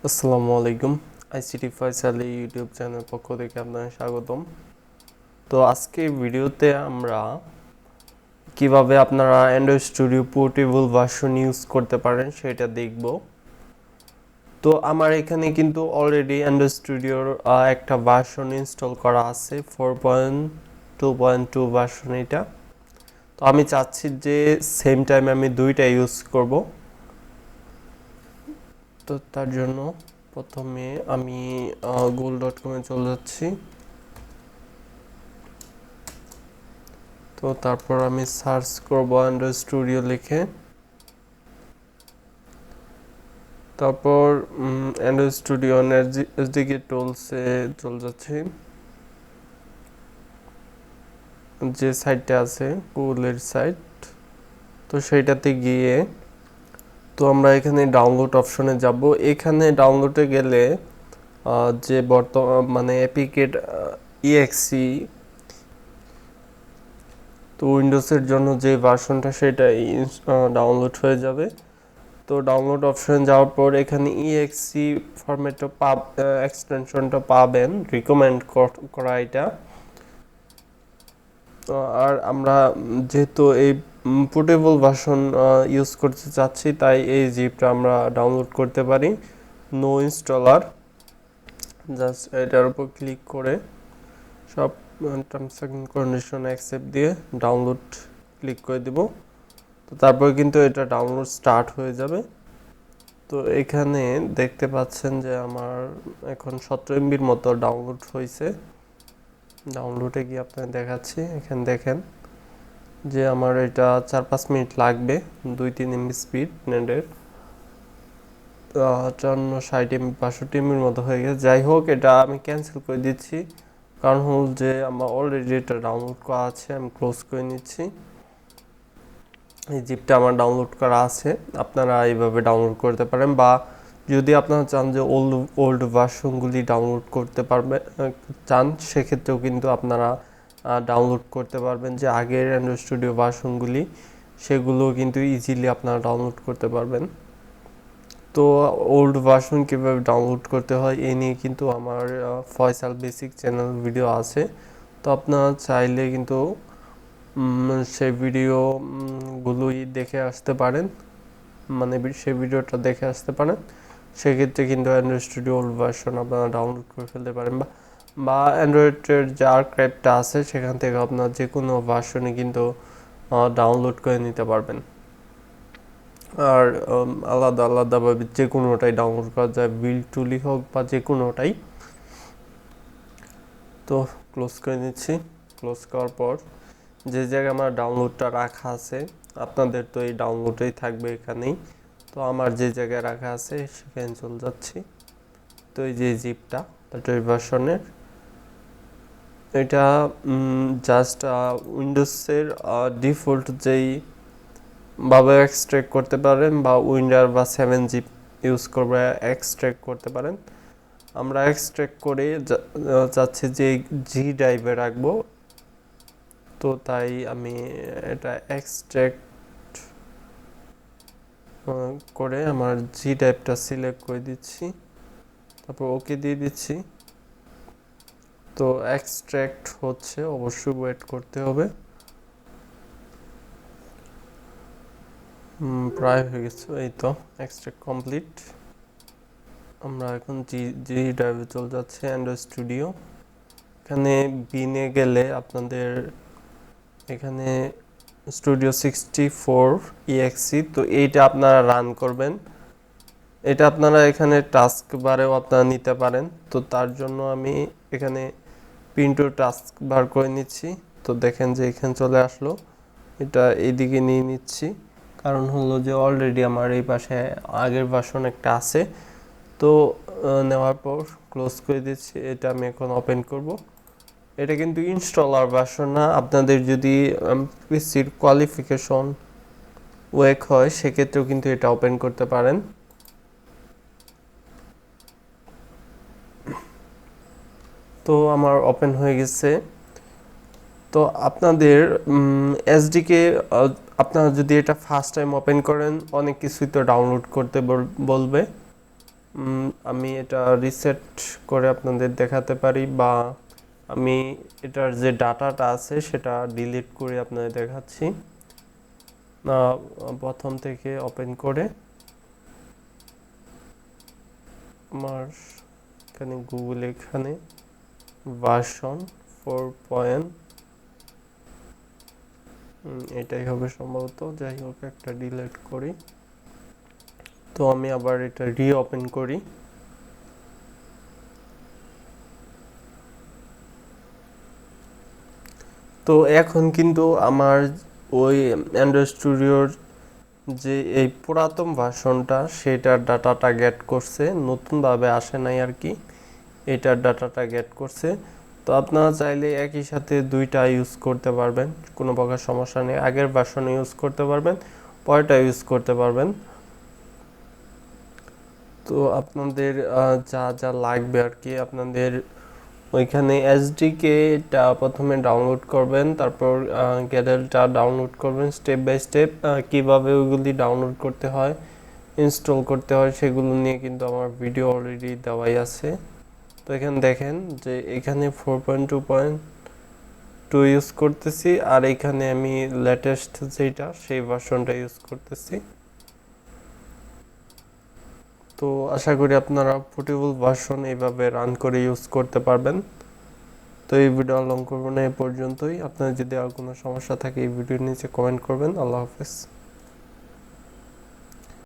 আসসালামু আলাইকুম। ICT Faisal YouTube channel পক্ষ থেকে আপনাদের স্বাগতম। তো আজকে ভিডিওতে আমরা কিভাবে আপনারা Android studio portable version use করতে পারেন সেটা দেখব। তো আমার এখানে কিন্তু অলরেডি অ্যান্ড্রয়েড স্টুডিওর একটা ভার্সন ইনস্টল করা আছে 4.2.2 ভার্সন এটা। তো আমি চাচ্ছি যে সেম টাইমে আমি দুইটা ইউজ করব। তো তার জন্য প্রথমে আমি google.com-এ চলে যাচ্ছি। তো তারপর আমি সার্চ করব অ্যান্ড্রয়েড স্টুডিও লিখে। তারপর অ্যান্ড্রয়েড স্টুডিও এসডিকে টুলসে চলে যাচ্ছি, যে সাইটটা আছে গুগলের সাইট। তো সেইটাতে গিয়ে তো আমরা এখানে ডাউনলোড অপশনে যাব। এখানে ডাউনলোডে গেলে যে বর্তমান মানে অ্যাপিকেট ইএক্সি, তো উইন্ডোজের জন্য যে ভার্সনটা সেটা ডাউনলোড হয়ে যাবে। তো ডাউনলোড অপশন যাওয়ার পর এখানে ইএক্সি ফরম্যাটটা এক্সটেনশনটা পাবেন, রিকমেন্ড করা এটা। আর আমরা যেহেতু এই পোর্টেবল ভার্সন ইউজ করতে চাচ্ছি, তাই এই জিপটা আমরা ডাউনলোড করতে পারি। নো ইনস্টলার, জাস্ট এটার উপর ক্লিক করে সব টার্মস অ্যান্ড কন্ডিশন অ্যাকসেপ্ট দিয়ে ডাউনলোড ক্লিক করে দিব। তো তারপর কিন্তু এটা ডাউনলোড স্টার্ট হয়ে যাবে। তো এখানে দেখতে পাচ্ছেন যে আমার এখন 17 এমবির মতো ডাউনলোড হয়েছে। ডাউনলোডে গিয়ে আপনাদের দেখাচ্ছি, এখানে দেখেন যে আমার এটা 4-5 মিনিট লাগবে। 2-3 এমবি স্পিড নেটের, 54-60 এমবি 62 এমবির মতো হয়ে গেছে। যাই হোক, এটা আমি ক্যান্সেল করে দিচ্ছি, কারণ হল যে আমার অলরেডি এটা ডাউনলোড করা আছে। আমি ক্লোজ করে নিচ্ছি। এই জিপটা আমার ডাউনলোড করা আছে, আপনারা এইভাবে ডাউনলোড করতে পারেন। বা যদি আপনারা চান যে ওল্ড ভার্সনগুলি ডাউনলোড করতে চান, সেক্ষেত্রেও কিন্তু আপনারা ডাউনলোড করতে পারবেন। যে আগের অ্যান্ড্রয়েড স্টুডিও ভার্সনগুলি, সেগুলো কিন্তু ইজিলি আপনারা ডাউনলোড করতে পারবেন। তো ওল্ড ভার্সন কীভাবে ডাউনলোড করতে হয় এ নিয়ে কিন্তু আমার ফয়সাল বেসিক চ্যানেল ভিডিও আছে। তো আপনারা চাইলে কিন্তু সেই ভিডিওগুলোই দেখে আসতে পারেন, মানে সেই ভিডিওটা দেখে আসতে পারেন। সেক্ষেত্রে কিন্তু অ্যান্ড্রয়েড স্টুডিও ওল্ড ভার্সন আপনারা ডাউনলোড করে ফেলতে পারেন। বা অ্যান্ড্রয়েডের যে আর্কাইভটা আছে সেখান থেকে আপনার যে কোনো ভার্সনে কিন্তু ডাউনলোড করে নিতে পারবেন। আর আলাদা আলাদাভাবে যে কোনোটাই ডাউনলোড করা যায়, বিল্ড টুলই হোক বা যে কোনোটাই। তো ক্লোজ করে নিচ্ছি। ক্লোজ করার পর যে জায়গায় আমার ডাউনলোডটা রাখা আছে, আপনাদের তো এই ডাউনলোডেই থাকবে এখানেই। তো আমার যে জায়গায় রাখা আছে সেখানে চলে যাচ্ছি। তো এই যে জিপটা এই ভার্সনের, এটা জাস্ট উইন্ডোজের ডিফল্ট যেই ভাবে এক্সট্রাক্ট করতে পারেন, বা উইন্ডার বা 7 জিপ ইউজ করবে এক্সট্রাক্ট করতে পারেন। আমরা এক্সট্রাক্ট করে চাচ্ছি যে জি ড্রাইভে রাখবো। তো তাই আমি এটা এক্সট্রাক্ট করে আমার জি ড্রাইভটা সিলেক্ট করে দিচ্ছি, তারপর ওকে দিয়ে দিচ্ছি। তো এক্সট্রাক্ট হচ্ছে, অবশ্যই ওয়েট করতে হবে। প্রায় হয়ে গেছে, এই তো এক্সট্রাক্ট কমপ্লিট। আমরা এখন জি ড্রাইভে চলে যাচ্ছে অ্যান্ড্রয়েড স্টুডিও। এখানে বিনে গেলে আপনাদের এখানে স্টুডিও 64 ইএক্সি, তো এইটা আপনারা রান করবেন। এটা আপনারা এখানে টাস্ক বারেও আপনারা নিতে পারেন। তো তার জন্য আমি এখানে পিন্টু টাস্ক বার করে নিচ্ছি। তো দেখেন যে এখানে চলে আসলো, এটা এইদিকে নিয়ে নিচ্ছি, কারণ হলো যে অলরেডি আমার এই পাশে আগের ভার্সন একটা আছে। তো নেওয়ার পর ক্লোজ করে দিচ্ছি। এটা আমি এখন ওপেন করব। এটা কিন্তু ইনস্টলার ভার্সন না। আপনাদের যদি পিসির কোয়ালিফিকেশন ওয়েক হয়, সেক্ষেত্রেও কিন্তু এটা ওপেন করতে পারেন। তো আমার ওপেন হয়ে গেছে। তো আপনাদের এসডিকে আপনারা যদি এটা ফার্স্ট টাইম ওপেন করেন, অনেক কিছুই তো ডাউনলোড করতে বলবে। আমি এটা রিসেট করে আপনাদের দেখাতে পারি, বা আমি এটার যে ডাটাটা আছে সেটা ডিলিট করে আপনাদের দেখাচ্ছি। প্রথম থেকে ওপেন করে আমার এখানে গুগলে এখানে ভার্সন 4. এটাই হবে সম্ভবত। যাই হোক, একটা ডিলিট করি। তো আমি আবার এটা রিওপেন করি। তো এখন কিন্তু আমার ওই অ্যান্ড্রয়েড স্টুডিওর যে এই পুরাতন ভার্সনটা সেটার ডাটাটা গেট করছে, নতুনভাবে আসে নাই আর কি, এটার ডাটাটা গেট করছে। তো আপনারা চাইলে একই সাথে দুইটা ইউজ করতে পারবেন, কোনো প্রকার সমস্যা নেই। আগের ভার্সনে ইউজ করতে পারবেন, পরেরটা ইউজ করতে পারবেন। তো আপনাদের যা যা লাগবে আর কি, আপনাদের ওইখানে এসডিকেটা প্রথমে ডাউনলোড করবেন, তারপর গ্যাডেলটা ডাউনলোড করবেন। স্টেপ বাই স্টেপ কীভাবে ওইগুলি ডাউনলোড করতে হয়, ইনস্টল করতে হয়, সেগুলো নিয়ে কিন্তু আমার ভিডিও অলরেডি দেওয়াই আছে। তো এখানে দেখেন যে এখানে 4.2.2 ইউজ করতেছি, আর এখানে আমি লেটেস্ট যেটা সেই ভার্সনটা ইউজ করতেছি। তো আশা করি আপনারা পোর্টেবল ভার্সন এইভাবে রান করে ইউজ করতে পারবেন। তো এই ভিডিও লং করবো না, এ পর্যন্তই। আপনার যদি আর কোনো সমস্যা থাকে এই ভিডিওর নিচে কমেন্ট করবেন। আল্লাহ হাফেজ।